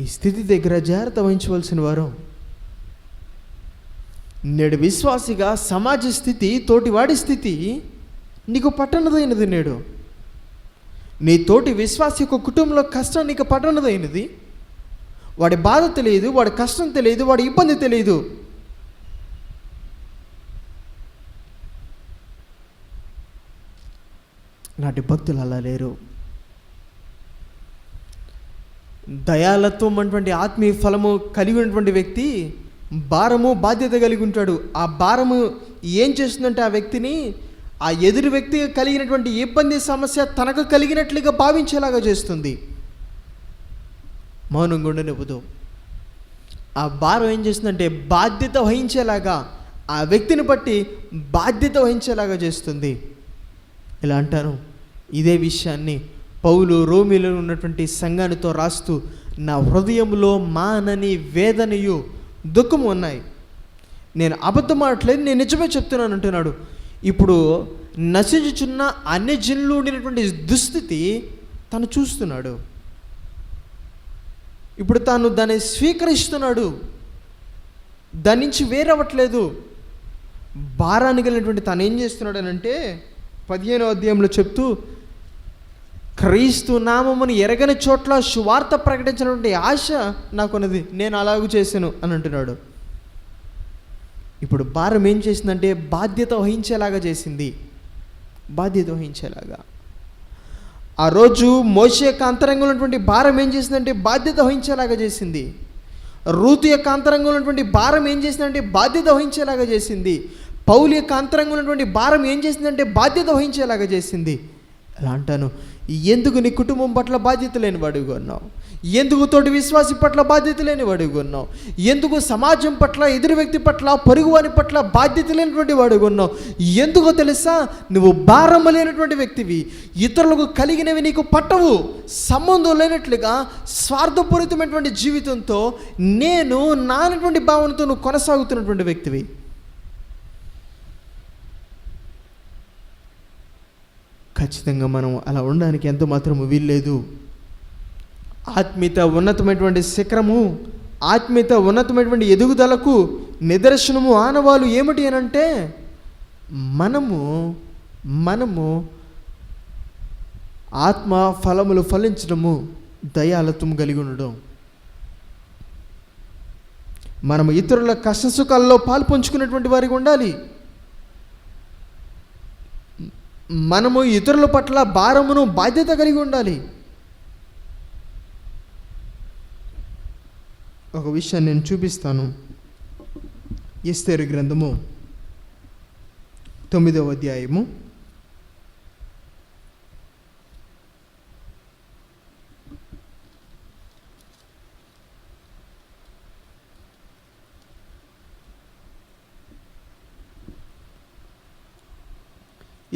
ఈ స్థితి దగ్గర జాగ్రత్త వహించవలసిన వారు. నేడు విశ్వాసిగా సమాజ స్థితి, తోటివాడి స్థితి నీకు పట్టనదైనది. నేడు నీ తోటి విశ్వాసి యొక్క కుటుంబంలో కష్టం నీకు పట్టనదైనది. వాడి బాధ తెలియదు, వాడి కష్టం తెలియదు, వాడి ఇబ్బంది తెలియదు. నాటి భక్తులు అలా లేరు. దయాలత్వం అటువంటి ఆత్మీయ ఫలము కలిగి ఉన్నటువంటి వ్యక్తి భారము బాధ్యత కలిగి ఉంటాడు. ఆ భారము ఏం చేస్తుందంటే ఆ వ్యక్తిని ఆ ఎదురు వ్యక్తి కలిగినటువంటి ఇబ్బంది సమస్య తనకు కలిగినట్లుగా భావించేలాగా చేస్తుంది. మౌనంగా ఉండనివ్వదు. ఆ భారం ఏం చేస్తుందంటే బాధ్యత వహించేలాగా, ఆ వ్యక్తిని బట్టి బాధ్యత వహించేలాగా చేస్తుంది. ఇలా అంటాను. ఇదే విషయాన్ని పౌలు రోమీలో ఉన్నటువంటి సంఘానితో రాస్తూ, నా హృదయంలో మానని వేదనయు దుఃఖము ఉన్నాయి, నేను అబద్ధం ఆడట్లేదు, నేను నిజమే చెప్తున్నాను అంటున్నాడు. ఇప్పుడు నశించుచున్న అన్ని జనులు ఉండినటువంటి దుస్థితి తను చూస్తున్నాడు. ఇప్పుడు తాను దాన్ని స్వీకరిస్తున్నాడు, దాని నుంచి వేరవ్వట్లేదు. భారాన్ని కలిగినటువంటి తను ఏం చేస్తున్నాడు అని అంటే 15వ అధ్యాయంలో చెప్తూ, క్రీస్తు నామమును ఎరగని చోట్ల సువార్త ప్రకటించినటువంటి ఆశ నాకున్నది, నేను అలాగూ చేశాను అని అంటున్నాడు. ఇప్పుడు భారం ఏం చేసిందంటే బాధ్యత వహించేలాగా చేసింది. బాధ్యత వహించేలాగా. ఆ రోజు మోషే యొక్క అంతరంగంలో ఉన్నటువంటి భారం ఏం చేసిందంటే బాధ్యత వహించేలాగా చేసింది. రూతు యొక్క అంతరంగంలో ఉన్నటువంటి భారం ఏం చేసిందంటే బాధ్యత వహించేలాగా చేసింది. పౌలు యొక్క అంతరంగంలో ఉన్నటువంటి భారం ఏం చేసిందంటే బాధ్యత వహించేలాగా చేసింది. ఎలా అంటాను, ఎందుకు నీ కుటుంబం పట్ల బాధ్యత లేని వాడిగా ఉన్నావు? ఎందుకు తోటి విశ్వాసి పట్ల బాధ్యత లేని వాడిగా ఉన్నావు? ఎందుకు సమాజం పట్ల, ఎదురు వ్యక్తి పట్ల, పొరుగువాని పట్ల బాధ్యత లేనటువంటి వాడిగా ఉన్నావు? ఎందుకో తెలుసా? నువ్వు భారం లేనటువంటి వ్యక్తివి. ఇతరులకు కలిగినవి నీకు పట్టవు. సంబంధం లేనట్లుగా స్వార్థపూరితమైనటువంటి జీవితంతో నేను నానటువంటి భావనతో నువ్వు కొనసాగుతున్నటువంటి వ్యక్తివి. ఖచ్చితంగా మనం అలా ఉండడానికి ఎంత మాత్రము వీల్లేదు. ఆత్మీయత ఉన్నతమైనటువంటి శిఖరము, ఆత్మీయత ఉన్నతమైనటువంటి ఎదుగుదలకు నిదర్శనము, ఆనవాలు ఏమిటి అని అంటే మనము ఆత్మ ఫలములు ఫలించడము, దయాలత్వం కలిగి ఉండడం. మనము ఇతరుల కష్టసుఖాల్లో పాలు పంచుకునేటువంటి వారికి ఉండాలి. మనము ఇతరుల పట్ల భారమును, బాధ్యత కలిగి ఉండాలి. ఒక విషయాన్ని నేను చూపిస్తాను. ఎస్తేరు గ్రంథము 9వ అధ్యాయము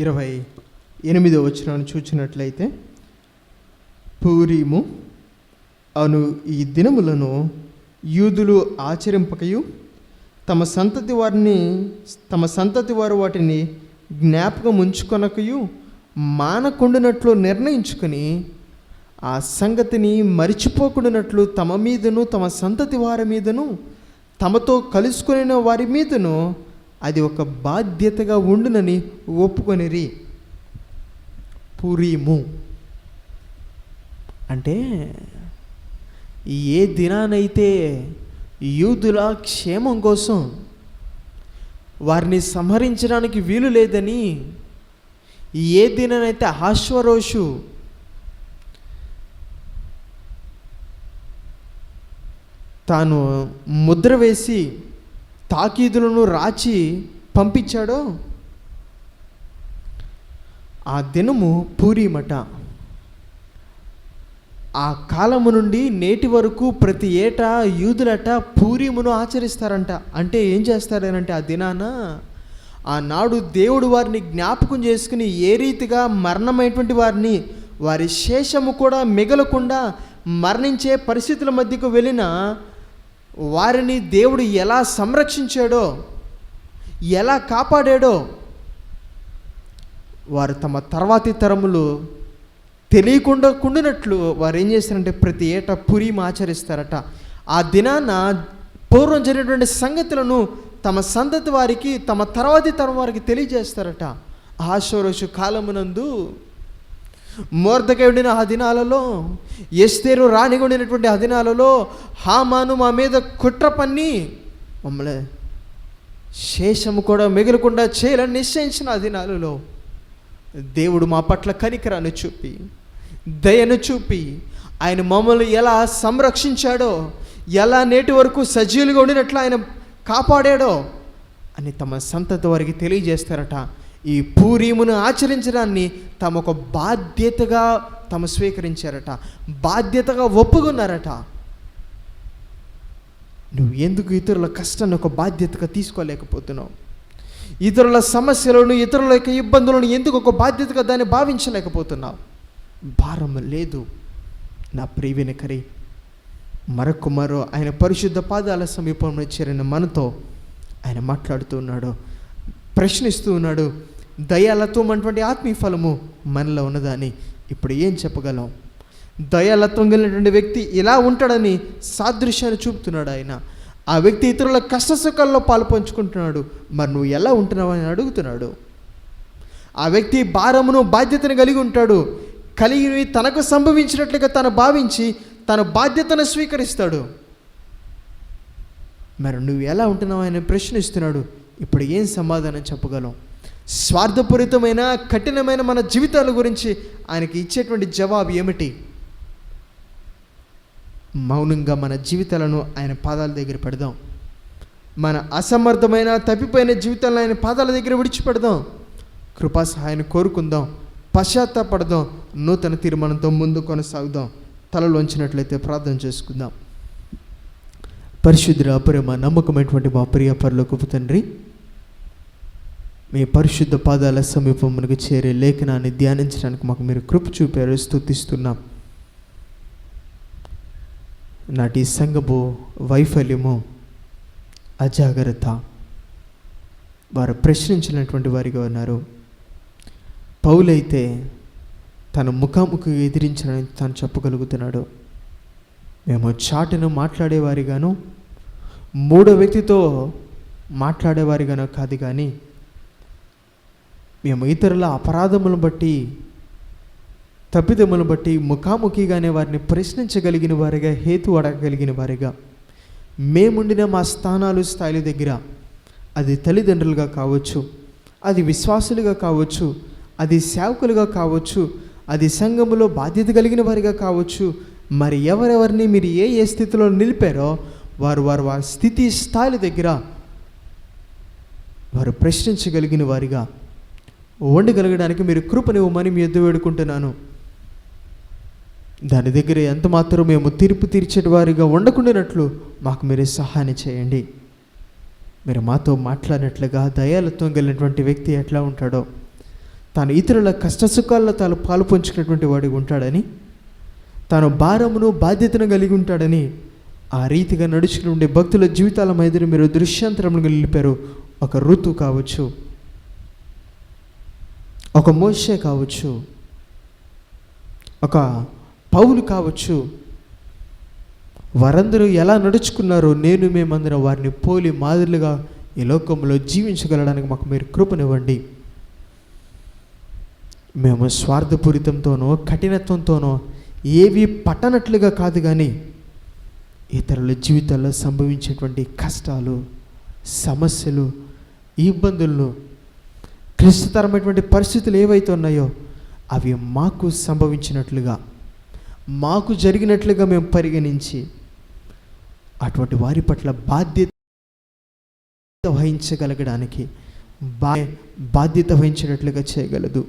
28వ వచనాన్ని చూచినట్లయితే, పూరీము అను ఈ దినములను యూదులు ఆచరింపకయు తమ సంతతి వారు వాటిని జ్ఞాపకం ఉంచుకొనకయు మానకుండునట్లు నిర్ణయించుకొని ఆ సంగతిని మరిచిపోకుండానట్లు తమ మీదను, తమ సంతతి వారి మీదను, తమతో కలుసుకునే వారి మీదను అది ఒక బాధ్యతగా ఉండునని ఒప్పుకొనిరి. పూరీము అంటే ఏ దినానైతే యూదుల క్షేమం కోసం, వారిని సంహరించడానికి వీలు లేదని, ఏ దినానైతే అహష్వేరోషు తాను ముద్ర వేసి తాకీదులను రాచి పంపించాడో ఆ దినము పూరీమట. ఆ కాలము నుండి నేటి వరకు ప్రతి ఏటా యూదులట పూరీమును ఆచరిస్తారంట. అంటే ఏం చేస్తారనంటే ఆ దినాన ఆనాడు దేవుడు వారిని జ్ఞాపకం చేసుకుని ఏ రీతిగా మరణమైనటువంటి వారిని, వారి శేషము కూడా మిగలకుండా మరణించే పరిస్థితుల మధ్యకు వెళ్ళిన వారిని దేవుడు ఎలా సంరక్షించాడో, ఎలా కాపాడాడో వారు తమ తర్వాతి తరములు తెలియకుండా కుండినట్లు వారు ఏం చేస్తారంటే ప్రతి ఏటా పూరీము ఆచరిస్తారట. ఆ దినాన పూర్వం జరిగినటువంటి సంగతులను తమ సంతతి వారికి, తమ తర్వాతి తరం వారికి తెలియజేస్తారట. అహష్వేరోషు కాలమునందు మొర్దెకై ఉండిన ఆ దినాలలో, ఎస్తేరు రాణిగా ఉండినటువంటి ఆ దినాలలో హామాను మా మీద కుట్ర పన్ని మమ్మల్ని శేషము కూడా మిగలకుండా చేయాలని నిశ్చయించిన ఆ దినాలలో దేవుడు మా పట్ల కనికరాన్ని చూపి, దయను చూపి, ఆయన మమ్మల్ని ఎలా సంరక్షించాడో, ఎలా నేటి వరకు సజీవులుగా ఉండినట్లు ఆయన కాపాడాడో అని తమ సంతతి వారికి తెలియజేస్తారట. ఈ పూరీమును ఆచరించడాన్ని తమ ఒక బాధ్యతగా స్వీకరించారట, బాధ్యతగా ఒప్పుకున్నారట. నువ్వు ఎందుకు ఇతరుల కష్టాన్ని ఒక బాధ్యతగా తీసుకోలేకపోతున్నావు? ఇతరుల సమస్యలను, ఇతరుల యొక్క ఇబ్బందులను ఎందుకు ఒక బాధ్యతగా దాన్ని భావించలేకపోతున్నావు? భారం లేదు. నా ప్రియవినకరి మరో ఆయన పరిశుద్ధ పాదాల సమీపంలో చేరిన మనతో ఆయన మాట్లాడుతూ ఉన్నాడు, ప్రశ్నిస్తూ ఉన్నాడు. దయాలత్వం అటువంటి ఆత్మీయ ఫలము మనలో ఉన్నదని ఇప్పుడు ఏం చెప్పగలం? దయాలత్వం కలిగినటువంటి వ్యక్తి ఇలా ఉంటాడని సాదృశ్యాన్ని చూపుతున్నాడు ఆయన. ఆ వ్యక్తి ఇతరుల కష్టసుఖాల్లో పాలు పంచుకుంటున్నాడు. మరి నువ్వు ఎలా ఉంటున్నావు అని అడుగుతున్నాడు. ఆ వ్యక్తి భారమును, బాధ్యతను కలిగి ఉంటాడు. కలిగి తనకు సంభవించినట్లుగా తను భావించి తన బాధ్యతను స్వీకరిస్తాడు. మరి నువ్వు ఎలా ఉంటున్నావు ఆయన ప్రశ్నిస్తున్నాడు. ఇప్పుడు ఏం సమాధానం చెప్పగలం? స్వార్థపూరితమైన, కఠినమైన మన జీవితాల గురించి ఆయనకి ఇచ్చేటువంటి జవాబు ఏమిటి? మౌనంగా మన జీవితాలను ఆయన పాదాల దగ్గర పెడదాం. మన అసమర్థమైన, తప్పిపోయిన జీవితాలను ఆయన పాదాల దగ్గర విడిచిపెడదాం. కృపా సహాయాన్ని కోరుకుందాం, పశ్చాత్తాపడదాం, నూతన తీర్మానంతో ముందు కొనసాగుదాం. తలలోంచినట్లయితే ప్రార్థన చేసుకుందాం. పరిశుద్ధ ప్రేమ నమ్మకమైనటువంటి మా ప్రియ పరలోకపు తండ్రి, మీ పరిశుద్ధ పాదాల సమీపమునకు చేరే లేఖనాన్ని ధ్యానించడానికి మాకు మీరు కృప చూపారు. స్తుతిస్తున్నాం. నాటి సంఘపు వైఫల్యము, అజాగ్రత్త, వారు ప్రశ్నించినటువంటి వారిగా ఉన్నారు. పౌలైతే తన ముఖాముఖి ఎదిరించాలని తాను చెప్పగలుగుతున్నాడు. మేము చాటును మాట్లాడేవారిగాను, మూడో వ్యక్తితో మాట్లాడేవారిగానో కాదు, కానీ మేము ఇతరుల అపరాధములను బట్టి, తప్పిదములను బట్టి ముఖాముఖిగానే వారిని ప్రశ్నించగలిగిన వారిగా, హేతు అడగగలిగిన వారిగా మేముండిన మా స్థానాలు, స్థాయిల దగ్గర, అది తల్లిదండ్రులుగా కావచ్చు, అది విశ్వాసులుగా కావచ్చు, అది సేవకులుగా కావచ్చు, అది సంఘములో బాధ్యత కలిగిన వారిగా కావచ్చు, మరి ఎవరెవరిని మీరు ఏ ఏ స్థితిలో నిలిపారో వారి స్థితి, స్థాయిల దగ్గర వారు ప్రశ్నించగలిగిన వారిగా ఉండగలగడానికి మీరు కృపనివ్వమని మీ యొద్ద వేడుకుంటున్నాను. దాని దగ్గర ఎంత మాత్రం మేము తీర్పు తీర్చేటి వారిగా ఉండకుండానట్లు మాకు మీరు సహాయం చేయండి. మీరు మాతో మాట్లాడినట్లుగా దయాలత్వం కలిగినటువంటి వ్యక్తి ఎట్లా ఉంటాడో, తాను ఇతరుల కష్టసుఖాల్లో తాను పాలు పంచుకున్నటువంటి వాడిగా ఉంటాడని, తాను భారమును, బాధ్యతను కలిగి ఉంటాడని, ఆ రీతిగా నడుచుకుని ఉండే భక్తుల జీవితాల మీద మీరు దృశ్యాంతరముగా నిలిపారు. ఒక ఋతు కావచ్చు, ఒక మోషే కావచ్చు, ఒక పౌలు కావచ్చు, వారందరూ ఎలా నడుచుకున్నారో మేమందరం వారిని పోలి మాదిరిగా ఈ లోకంలో జీవించగలడానికి మాకు మీరు కృపనివ్వండి. మేము స్వార్థపూరితంతోనో, కఠినత్వంతోనో ఏవి పట్టనట్లుగా కాదు, కానీ ఇతరుల జీవితాల్లో సంభవించేటువంటి కష్టాలు, సమస్యలు, ఇబ్బందులను, క్లిష్టతరమైనటువంటి పరిస్థితులు ఏవైతే ఉన్నాయో అవి మాకు సంభవించినట్లుగా, మాకు జరిగినట్లుగా మేము పరిగణించి అటువంటి వారి పట్ల బాధ్యత వహించగలగడానికి బాధ్యత వహించినట్లుగా చేయగలదు.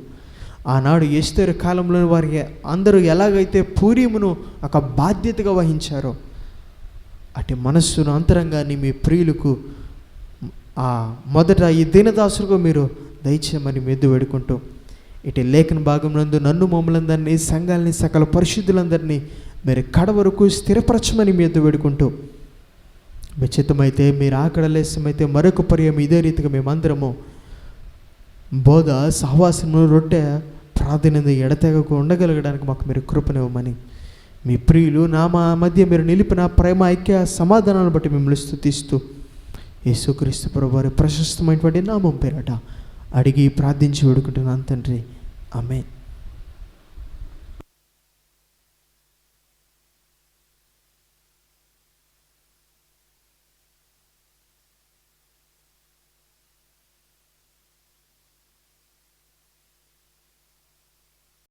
ఆనాడు ఎస్తేరు కాలంలో వారికి అందరూ ఎలాగైతే పూరీమును ఒక బాధ్యతగా వహించారో అటు మనస్సును, అంతరంగాన్ని మీ ప్రియులకు మొదట ఈ దీనదాసులకు మీరు దయచేయమని మెద్దు వేడుకుంటూ, ఇటు లేఖన భాగం నందు నన్ను, మమ్మలందరినీ, సంఘాలని, సకల పరిశుద్ధులందరినీ మీరు కడవరకు స్థిరపరచమని మెద్దు వేడుకుంటూ, మీ చిత్తమైతే, మీరు ఆకడలేసమైతే మరొక పర్యం ఇదే రీతిగా మేమందరము బోధ, సహవాసము, రొట్టె, ప్రార్థన ఎడతెగకు ఉండగలగడానికి మాకు మీరు కృపనివ్వమని, మీ ప్రియులు మా మధ్య మీరు నిలిపిన ప్రేమ, ఐక్య, సమాధానాలను బట్టి మిమ్మల్ని స్తుతిస్తూ యేసుక్రీస్తు ప్రభువు వారి ప్రశస్తమైనటువంటి నామం పేరట అడిగి ప్రార్థించి వేడుకుంటున్నాను తండ్రి. ఆమేన్.